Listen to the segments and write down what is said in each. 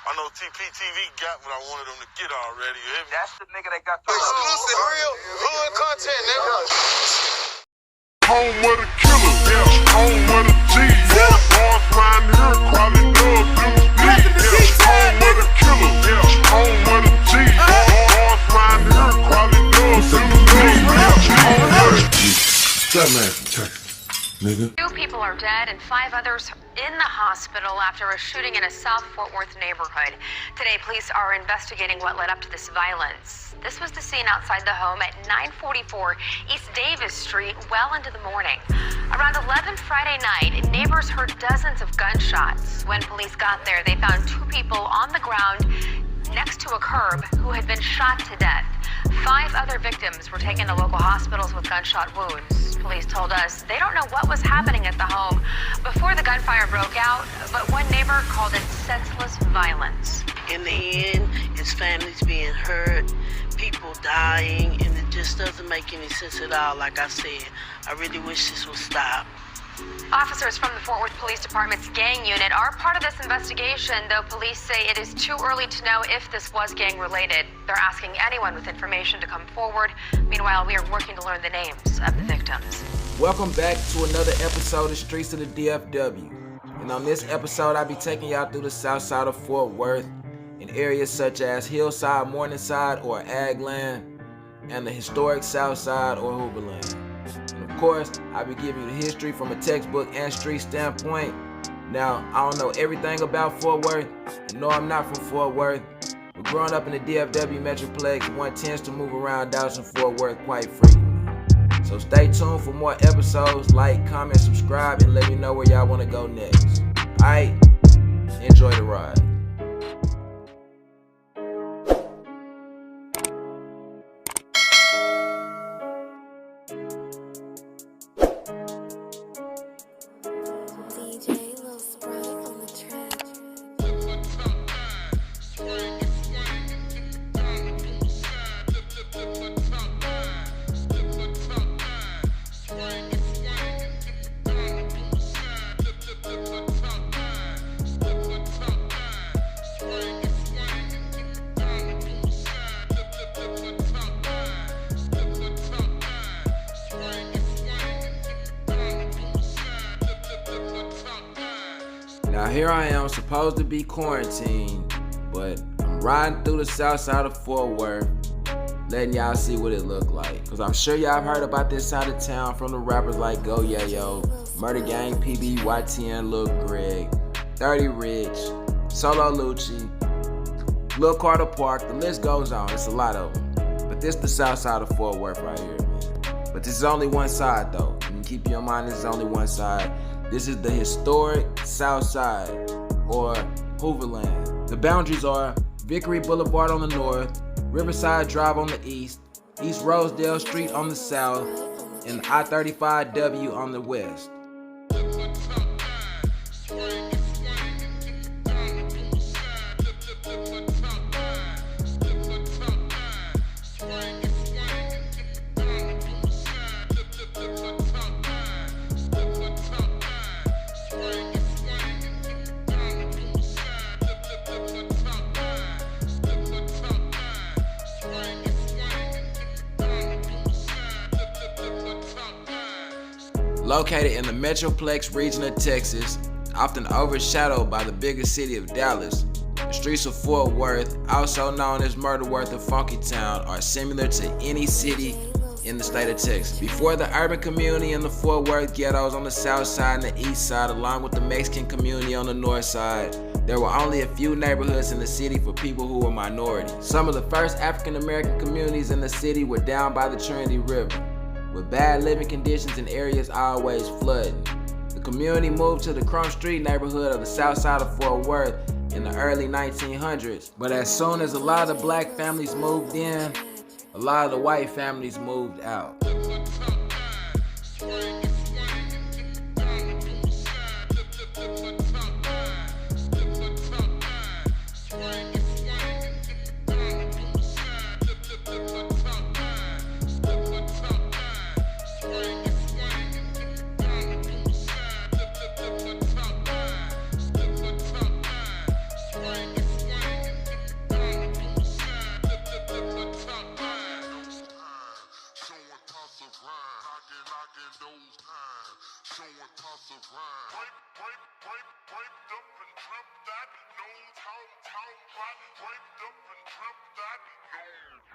I know TPTV got what I wanted them to get already. You hear me? That's the nigga that got the exclusive, real hood content, nigga. Home with a killer, yeah. Home with a G, yeah. Boss round here, quality dub, deuce D, yeah. Home with a killer, yeah. Home with a G, boss round here, quality dub, deuce D, yeah. Home with a G. That man from Texas, nigga. 2 people are dead and 5 others in the hospital after a shooting in a South Fort Worth neighborhood. Today, police are investigating what led up to this violence. This was the scene outside the home at 944 East Davis Street well into the morning. Around 11 Friday night, neighbors heard dozens of gunshots. When police got there, they found 2 people on the ground next to a curb who had been shot to death. 5 other victims were taken to local hospitals with gunshot wounds. Police told us they don't know what was happening at the home before the gunfire broke out, but one neighbor called it senseless violence. In the end, it's families being hurt, people dying, and it just doesn't make any sense at all. Like I said, I really wish this would stop. Officers from the Fort Worth Police Department's gang unit are part of this investigation, though police say it is too early to know if this was gang-related. They're asking anyone with information to come forward. Meanwhile, we are working to learn the names of the victims. Welcome back to another episode of Streets of the DFW. And on this episode, I'll be taking y'all through the south side of Fort Worth in areas such as Hillside, Morningside, or Aggland, and the historic Southside or Hoovaland. And of course, I'll be giving you the history from a textbook and street standpoint. Now, I don't know everything about Fort Worth, and no, I'm not from Fort Worth, but growing up in the DFW Metroplex, one tends to move around Dallas and Fort Worth quite frequently. So stay tuned for more episodes, like, comment, subscribe, and let me know where y'all want to go next. Alright, enjoy the ride. Now here I am, supposed to be quarantined, but I'm riding through the south side of Fort Worth, letting y'all see what it look like. Cause I'm sure y'all have heard about this side of town from the rappers like Go Yayo, Murder Gang, PB, YTN, Lil Greg, 30 Rich, Solo Lucci, Lil Carter Park, the list goes on, it's a lot of them. But this the south side of Fort Worth right here, man. But this is only one side though. You can keep your mind, this is only one side. This is the historic Southside, or Hoovaland. The boundaries are Vickery Boulevard on the north, Riverside Drive on the east, East Rosedale Street on the south, and I-35W on the west. Located in the Metroplex region of Texas, often overshadowed by the bigger city of Dallas, the streets of Fort Worth, also known as Murderworth or Funky Town, are similar to any city in the state of Texas. Before the urban community and the Fort Worth ghettos on the south side and the east side, along with the Mexican community on the north side, there were only a few neighborhoods in the city for people who were minorities. Some of the first African American communities in the city were down by the Trinity River, with bad living conditions in areas always flooding. The community moved to the Crump Street neighborhood of the south side of Fort Worth in the early 1900s. But as soon as a lot of the black families moved in, a lot of the white families moved out.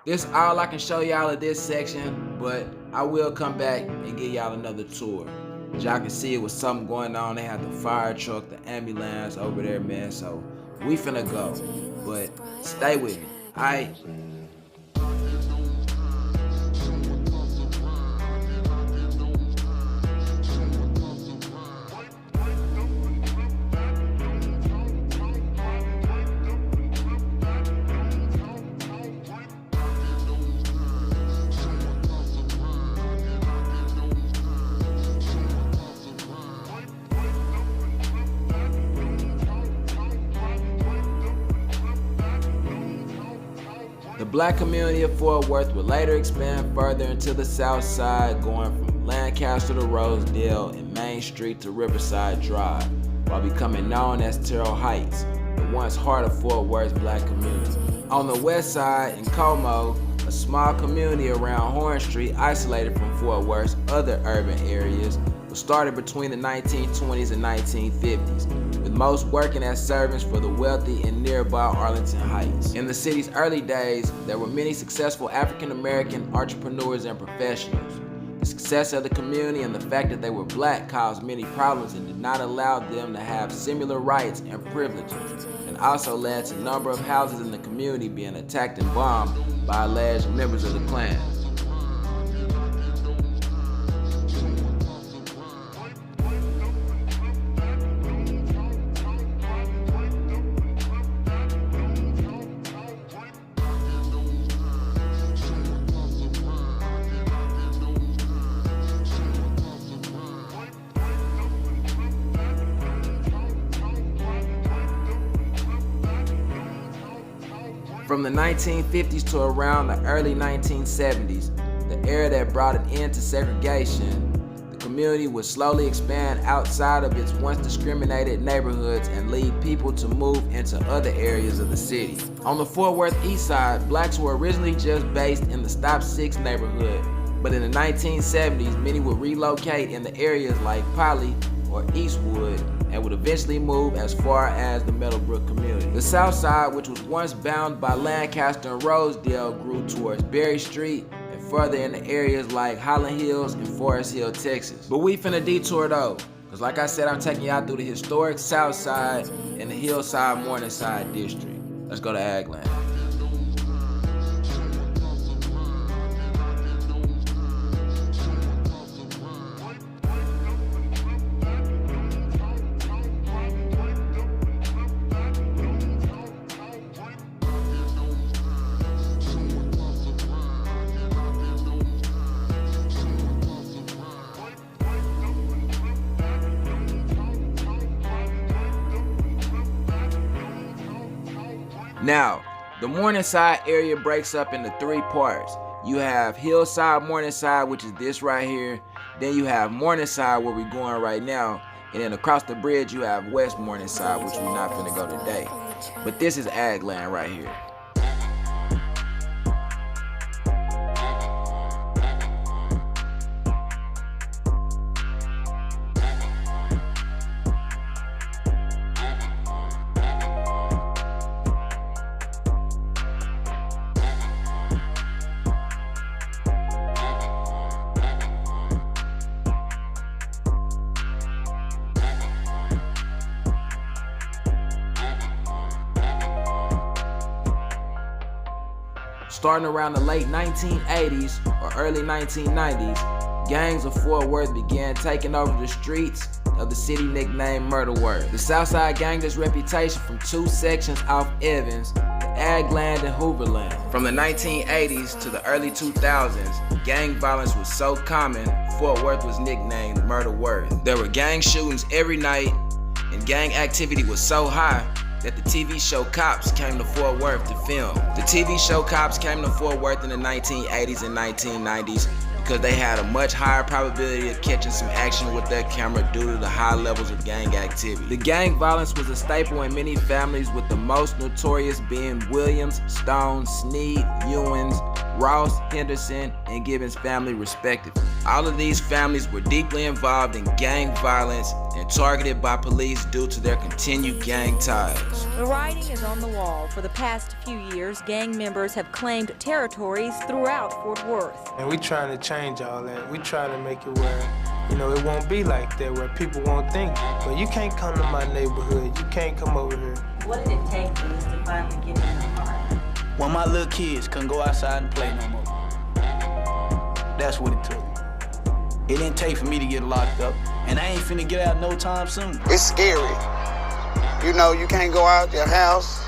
This is all I can show y'all of this section, but I will come back and give y'all another tour. As y'all can see, it was something going on. They had the fire truck, the ambulance over there, man. So we finna go, but stay with me, alright? The black community of Fort Worth would later expand further into the South Side, going from Lancaster to Rosedale and Main Street to Riverside Drive, while becoming known as Terrell Heights, the once heart of Fort Worth's black community. On the west side, in Como, a small community around Horn Street, isolated from Fort Worth's other urban areas, was started between the 1920s and 1950s, with most working as servants for the wealthy in nearby Arlington Heights. In the city's early days, there were many successful African-American entrepreneurs and professionals. The success of the community and the fact that they were black caused many problems and did not allow them to have similar rights and privileges, and also led to a number of houses in the community being attacked and bombed by alleged members of the Klan. From the 1950s to around the early 1970s, the era that brought an end to segregation, the community would slowly expand outside of its once discriminated neighborhoods and lead people to move into other areas of the city. On the Fort Worth East Side, blacks were originally just based in the Stop 6 neighborhood, but in the 1970s, many would relocate in the areas like Poly or Eastwood, and would eventually move as far as the Meadowbrook community. The South Side, which was once bounded by Lancaster and Rosedale, grew towards Berry Street and further into areas like Highland Hills and Forest Hill, Texas. But we finna detour though, because like I said, I'm taking y'all through the historic South Side and the Hillside Morningside district. Let's go to Aggland. Now, the Morningside area breaks up into three parts. You have Hillside Morningside, which is this right here. Then you have Morningside, where we're going right now. And then across the bridge, you have West Morningside, which we're not finna go today. But this is Aggland right here. Starting around the late 1980s or early 1990s, gangs of Fort Worth began taking over the streets of the city nicknamed Murder Word. The Southside gained its reputation from two sections off Evans, the Aggland and Hoovaland. From the 1980s to the early 2000s, gang violence was so common, Fort Worth was nicknamed Murder Word. There were gang shootings every night, and gang activity was so high that the TV show Cops came to Fort Worth to film. The TV show Cops came to Fort Worth in the 1980s and 1990s because they had a much higher probability of catching some action with their camera due to the high levels of gang activity. The gang violence was a staple in many families, with the most notorious being Williams, Stone, Sneed, Ewins, Ross, Henderson, and Gibbons family respectively. All of these families were deeply involved in gang violence and targeted by police due to their continued gang ties. The writing is on the wall. For the past few years, gang members have claimed territories throughout Fort Worth. And we trying to change all that. We try to make it where, it won't be like that, where people won't think, but you can't come to my neighborhood, you can't come over here. What did it take for this to finally get in the heart? When my little kids couldn't go outside and play no more. That's what it took. It didn't take for me to get locked up, and I ain't finna get out no time soon. It's scary. You can't go out your house,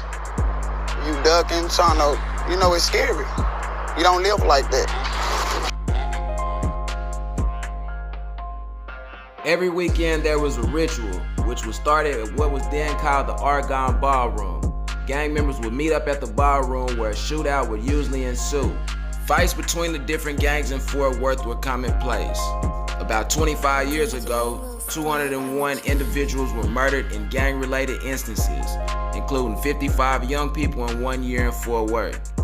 you ducking, trying to, it's scary. You don't live like that. Every weekend there was a ritual, which was started at what was then called the Argonne Ballroom. Gang members would meet up at the ballroom where a shootout would usually ensue. Fights between the different gangs in Fort Worth were commonplace. About 25 years ago, 201 individuals were murdered in gang-related instances, including 55 young people in 1 year in Fort Worth.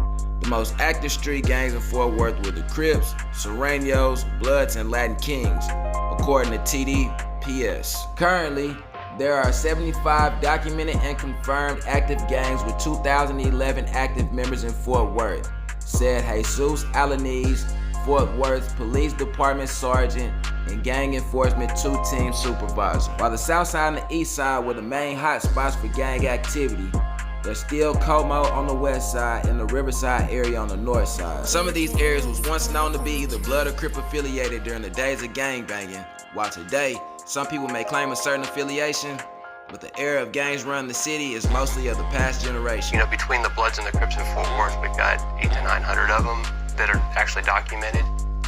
The most active street gangs in Fort Worth were the Crips, Serranos, Bloods, and Latin Kings, according to TDPS. Currently, there are 75 documented and confirmed active gangs with 2011 active members in Fort Worth, said Jesus Alanis, Fort Worth Police Department Sergeant and Gang Enforcement 2-team supervisor. While the South Side and the East Side were the main hotspots for gang activity, there's still Como on the west side and the Riverside area on the north side. Some of these areas was once known to be either Blood or Crip affiliated during the days of gangbanging, while today, some people may claim a certain affiliation, but the era of gangs running the city is mostly of the past generation. Between the Bloods and the Crips in Fort Worth, we've got 800 to 900 of them that are actually documented,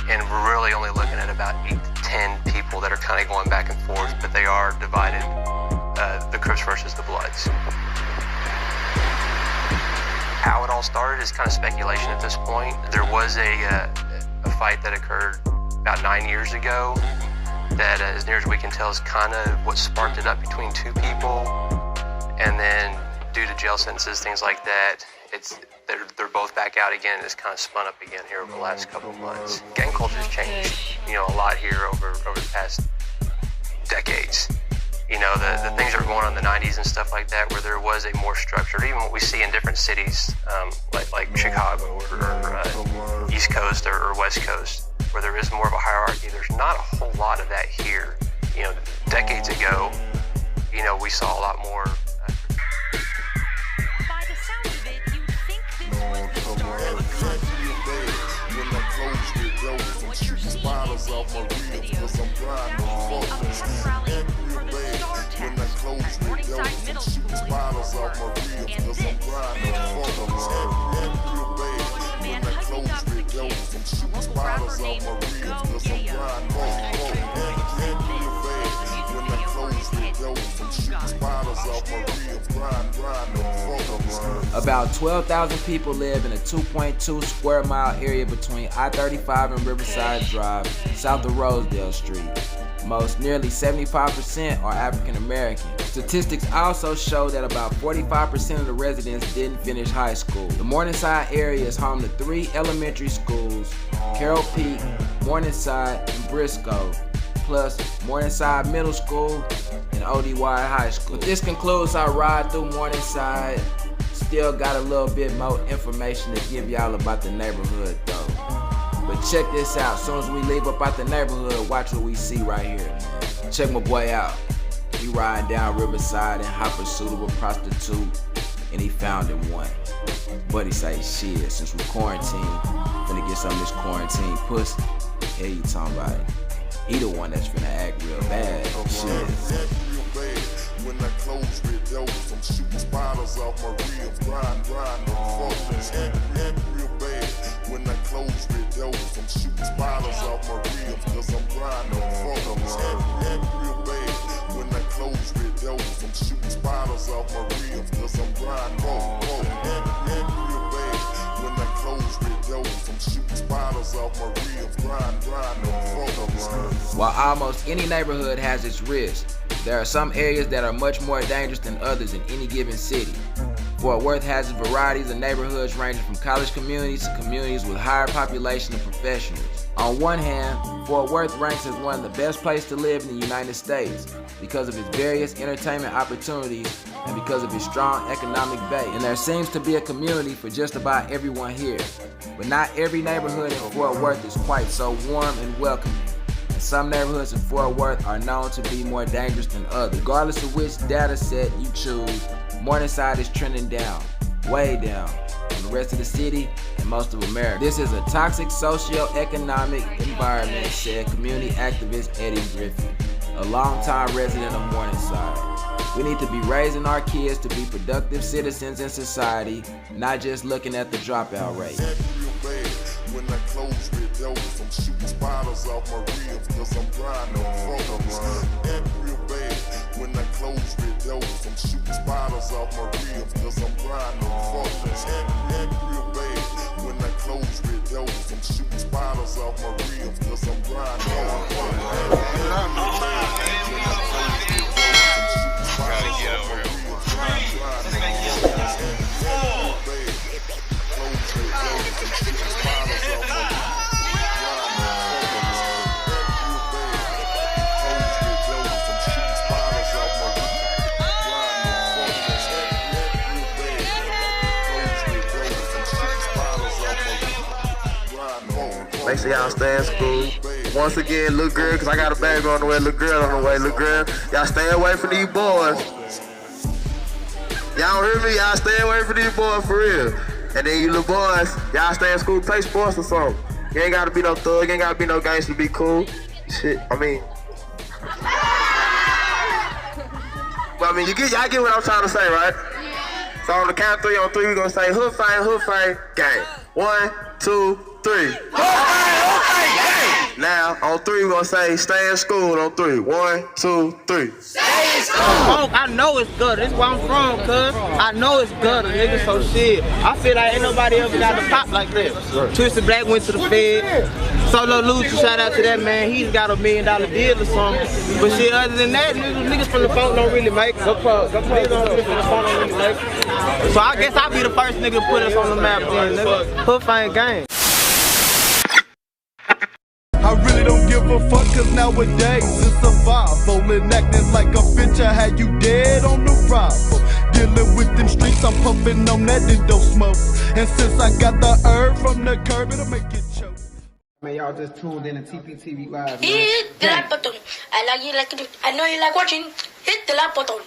and we're really only looking at about 8 to 10 people that are kind of going back and forth, but they are divided, the Crips versus the Bloods. How it all started is kind of speculation at this point. There was a fight that occurred about 9 years ago that, as near as we can tell, is kind of what sparked it up between two people. And then due to jail sentences, things like that, they're both back out again, and it's kind of spun up again here over the last couple of months. Gang culture's changed, a lot here over the past decades. The things that were going on in the 90s and stuff like that, where there was a more structured, even what we see in different cities, like Chicago or East Coast or West Coast, where there is more of a hierarchy. There's not a whole lot of that here. Decades ago, we saw a lot more. By the sound of it, you think this was the start of a what you're seeing in the video is a pep rally for the STAR test at Morningside Middle School in Fort Worth. And this was a man hiking up the kids, a local rapper named Go Yayo. About 12,000 people live in a 2.2 square mile area between I-35 and Riverside Drive, south of Rosedale Street. Most, nearly 75%, are African American. Statistics also show that about 45% of the residents didn't finish high school. The Morningside area is home to 3 elementary schools, Carroll Peak, Morningside, and Briscoe, plus Morningside Middle School and ODY High School. But this concludes our ride through Morningside. Still got a little bit more information to give y'all about the neighborhood though. But check this out, as soon as we leave up out the neighborhood, watch what we see right here, man. Check my boy out. He riding down Riverside in hot pursuit of a prostitute, and he found him one. But he say, shit, since we quarantined, finna get some of this quarantine pussy. Hell you talking about it. He the one that's finna act real bad. Shit. When I close with those, I'm shooting spiders off my ribs, grind on focus. Real bad. When I close with those, I'm shooting spiders off my ribs, cause I'm grinding on focus. Real bad. When I close with those, I'm shooting spiders off my ribs, cause I'm grinding on focus. Real bad. When I close with those, I'm shooting spiders off my ribs, grind on focus. While almost any neighborhood has its risks, there are some areas that are much more dangerous than others in any given city. Fort Worth has its varieties of neighborhoods ranging from college communities to communities with higher population of professionals. On one hand, Fort Worth ranks as one of the best places to live in the United States because of its various entertainment opportunities and because of its strong economic base. And there seems to be a community for just about everyone here. But not every neighborhood in Fort Worth is quite so warm and welcoming. And some neighborhoods in Fort Worth are known to be more dangerous than others. Regardless of which data set you choose, Morningside is trending down, way down, from the rest of the city and most of America. This is a toxic socio-economic environment, said community activist Eddie Griffin, a longtime resident of Morningside. We need to be raising our kids to be productive citizens in society, not just looking at the dropout rate. When I close with Elvis, I'm shooting spiders off my ribs, cause I'm grinding on photos. Act real bad. When I close with Elvis, I'm shooting spiders off my ribs, cause I'm grinding on photos. Act real bad. When I close with Elvis, I'm shooting spiders off my ribs, cause I'm grinding on photos. Make sure y'all stay in school. Once again, little girl, cause I got a baby on the way, little girl on the way, little girl. Y'all stay away from these boys. Y'all hear me? Y'all stay away from these boys for real. And then you little boys, y'all stay in school, play sports or something. You ain't gotta be no thug, you ain't gotta be no gangster to be cool. Shit, I mean. But I mean, y'all get what I'm trying to say, right? So on the count of 3, on 3, we gonna say hood fang, gang. 1, 2, 3. Now, on 3, we're gonna say stay in school on 3. 1, 2, 3. Stay in school! I know it's gutter. This is where I'm from, cuz. I know it's gutter, nigga, so shit. I feel like ain't nobody ever got to pop like that. Twisted Black went to the Fed. Solo Lucha, shout out to that man. He's got $1 million deal or something. But shit, other than that, niggas from the phone don't really make it. Niggas from the phone don't really make it. So I guess I'll be the first nigga to put us on the map then, nigga. Hood fang gang. I really don't give a fuck, cause nowadays it's survival and acting like a bitch, I had you dead on the rival. Dealing with them streets, I'm pumping on that dope smoke. And since I got the herb from the curb, it'll make it choke. Man, y'all just tuned in to TPTV Live. Hit the like button. I know you like watching. Hit the like button.